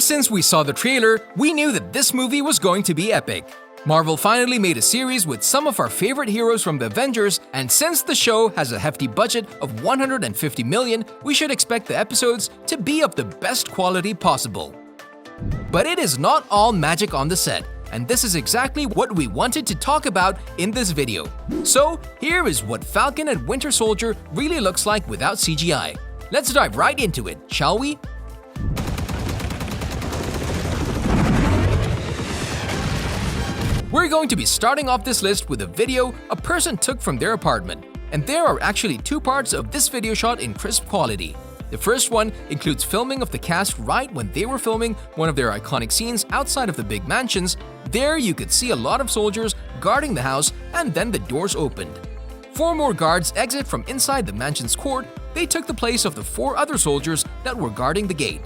Ever since we saw the trailer, we knew that this movie was going to be epic. Marvel finally made a series with some of our favorite heroes from the Avengers, and since the show has a hefty budget of $150 million, we should expect the episodes to be of the best quality possible. But it is not all magic on the set, and this is exactly what we wanted to talk about in this video. So, here is what Falcon and Winter Soldier really looks like without CGI. Let's dive right into it, shall we? We're going to be starting off this list with a video a person took from their apartment. And there are actually two parts of this video shot in crisp quality. The first one includes filming of the cast right when they were filming one of their iconic scenes outside of the big mansions. There you could see a lot of soldiers guarding the house, and then the doors opened. 4 more guards exit from inside the mansion's court. They took the place of the 4 other soldiers that were guarding the gate.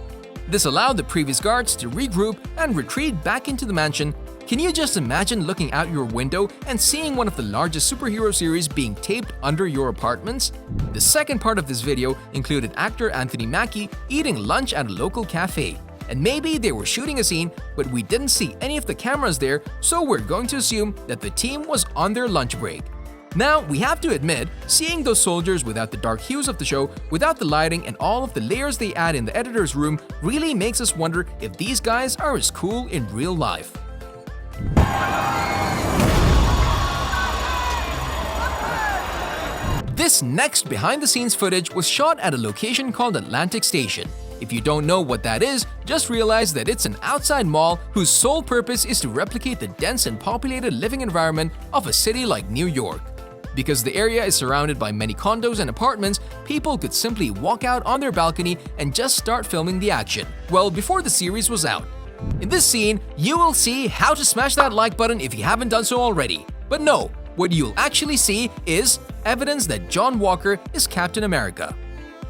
This allowed the previous guards to regroup and retreat back into the mansion. Can you just imagine looking out your window and seeing one of the largest superhero series being taped under your apartments? The second part of this video included actor Anthony Mackie eating lunch at a local cafe. And maybe they were shooting a scene, but we didn't see any of the cameras there, so we're going to assume that the team was on their lunch break. Now, we have to admit, seeing those soldiers without the dark hues of the show, without the lighting and all of the layers they add in the editor's room really makes us wonder if these guys are as cool in real life. This next behind-the-scenes footage was shot at a location called Atlantic Station. If you don't know what that is, just realize that it's an outside mall whose sole purpose is to replicate the dense and populated living environment of a city like New York. Because the area is surrounded by many condos and apartments, people could simply walk out on their balcony and just start filming the action, well before the series was out. In this scene, you will see how to smash that like button if you haven't done so already. But no, what you'll actually see is evidence that John Walker is Captain America.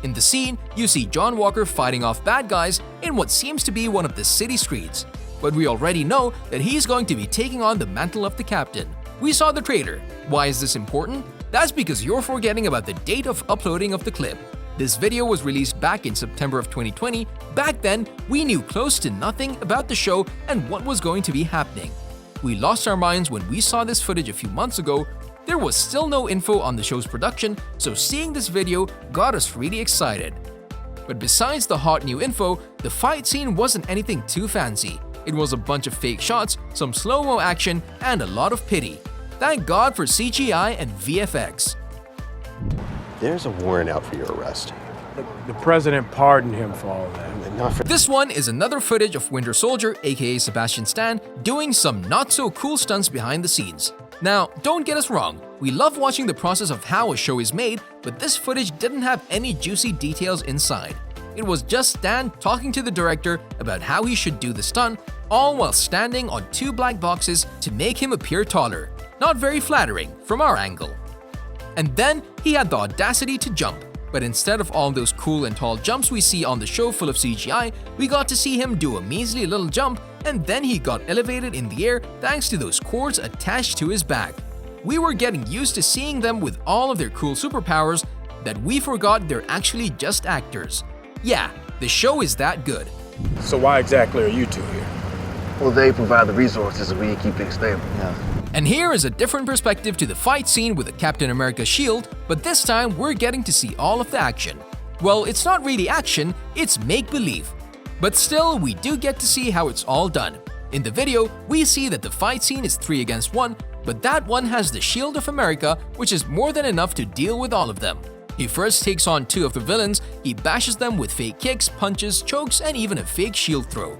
In the scene, you see John Walker fighting off bad guys in what seems to be one of the city streets. But we already know that he's going to be taking on the mantle of the captain. We saw the trailer. Why is this important? That's because you're forgetting about the date of uploading of the clip. This video was released back in September of 2020. Back then, we knew close to nothing about the show and what was going to be happening. We lost our minds when we saw this footage a few months ago. There was still no info on the show's production, so seeing this video got us really excited. But besides the hot new info, the fight scene wasn't anything too fancy. It was a bunch of fake shots, some slow-mo action, and a lot of pity. Thank God for CGI and VFX. There's a warrant out for your arrest. The president pardoned him for all that. This one is another footage of Winter Soldier, aka Sebastian Stan, doing some not-so-cool stunts behind the scenes. Now, don't get us wrong, we love watching the process of how a show is made, but this footage didn't have any juicy details inside. It was just Stan talking to the director about how he should do the stunt, all while standing on 2 black boxes to make him appear taller. Not very flattering from our angle. And then he had the audacity to jump. But instead of all those cool and tall jumps we see on the show full of CGI, we got to see him do a measly little jump, and then he got elevated in the air thanks to those cords attached to his back. We were getting used to seeing them with all of their cool superpowers that we forgot they're actually just actors. Yeah, the show is that good. So why exactly are you two here? Well, they provide the resources and we keep things stable. Yeah. And here is a different perspective to the fight scene with the Captain America shield, but this time we're getting to see all of the action. Well, it's not really action, it's make-believe. But still, we do get to see how it's all done. In the video, we see that the fight scene is 3 against 1, but that one has the Shield of America, which is more than enough to deal with all of them. He first takes on 2 of the villains, he bashes them with fake kicks, punches, chokes, and even a fake shield throw.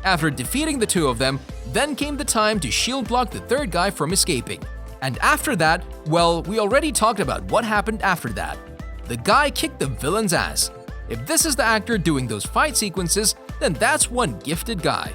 After defeating the 2 of them, then came the time to shield block the 3rd guy from escaping. And after that, well, we already talked about what happened after that. The guy kicked the villain's ass. If this is the actor doing those fight sequences, then that's one gifted guy.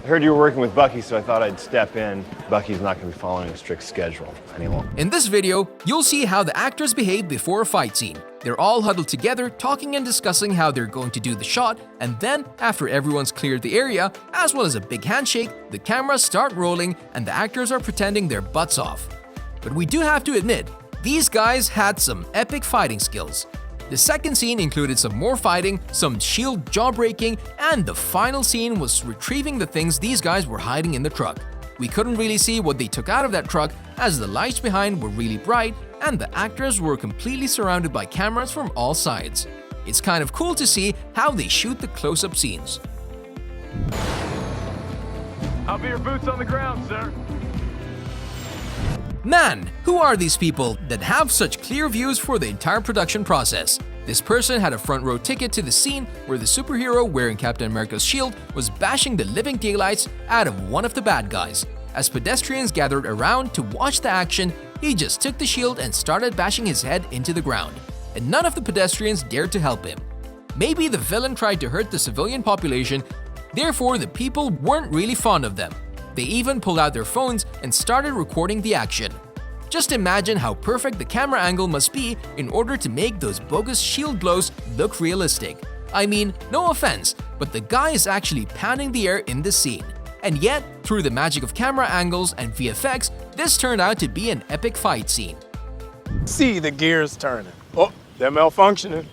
I heard you were working with Bucky, so I thought I'd step in. Bucky's not going to be following a strict schedule any longer. In this video, you'll see how the actors behave before a fight scene. They're all huddled together, talking and discussing how they're going to do the shot, and then, after everyone's cleared the area, as well as a big handshake, the cameras start rolling and the actors are pretending their butts off. But we do have to admit, these guys had some epic fighting skills. The second scene included some more fighting, some shield jawbreaking, and the final scene was retrieving the things these guys were hiding in the truck. We couldn't really see what they took out of that truck as the lights behind were really bright and the actors were completely surrounded by cameras from all sides. It's kind of cool to see how they shoot the close-up scenes. I'll be your boots on the ground, sir. Man, who are these people that have such clear views for the entire production process? This person had a front row ticket to the scene where the superhero wearing Captain America's shield was bashing the living daylights out of one of the bad guys. As pedestrians gathered around to watch the action, he just took the shield and started bashing his head into the ground. And none of the pedestrians dared to help him. Maybe the villain tried to hurt the civilian population, therefore the people weren't really fond of them. They even pulled out their phones and started recording the action. Just imagine how perfect the camera angle must be in order to make those bogus shield blows look realistic. I mean, no offense, but the guy is actually pounding the air in this scene. And yet, through the magic of camera angles and VFX, this turned out to be an epic fight scene. See the gears turning. Oh, they're malfunctioning.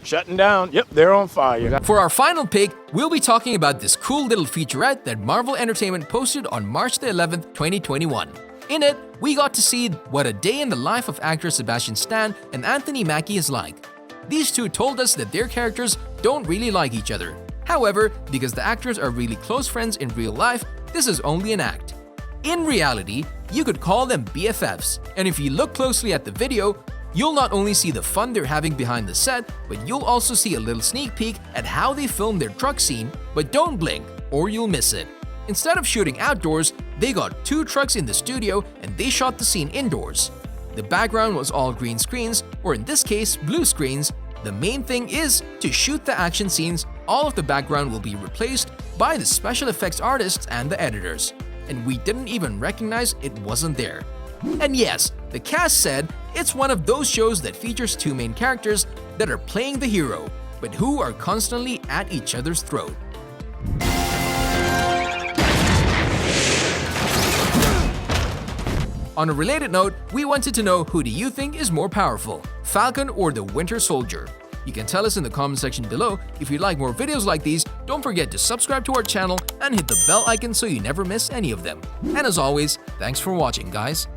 Shutting down. Yep, they're on fire. For our final pick, we'll be talking about this cool little featurette that Marvel Entertainment posted on March the 11th, 2021. In it, we got to see what a day in the life of actors Sebastian Stan and Anthony Mackie is like. These two told us that their characters don't really like each other. However, because the actors are really close friends in real life, this is only an act. In reality, you could call them BFFs, and if you look closely at the video, you'll not only see the fun they're having behind the set, but you'll also see a little sneak peek at how they filmed their truck scene, but don't blink or you'll miss it. Instead of shooting outdoors, they got 2 trucks in the studio and they shot the scene indoors. The background was all green screens, or in this case, blue screens. The main thing is, to shoot the action scenes, all of the background will be replaced by the special effects artists and the editors. And we didn't even recognize it wasn't there. And yes, the cast said it's one of those shows that features 2 main characters that are playing the hero, but who are constantly at each other's throat. On a related note, we wanted to know, who do you think is more powerful, Falcon or the Winter Soldier? You can tell us in the comment section below. If you'd like more videos like these, don't forget to subscribe to our channel and hit the bell icon so you never miss any of them. And as always, thanks for watching, guys.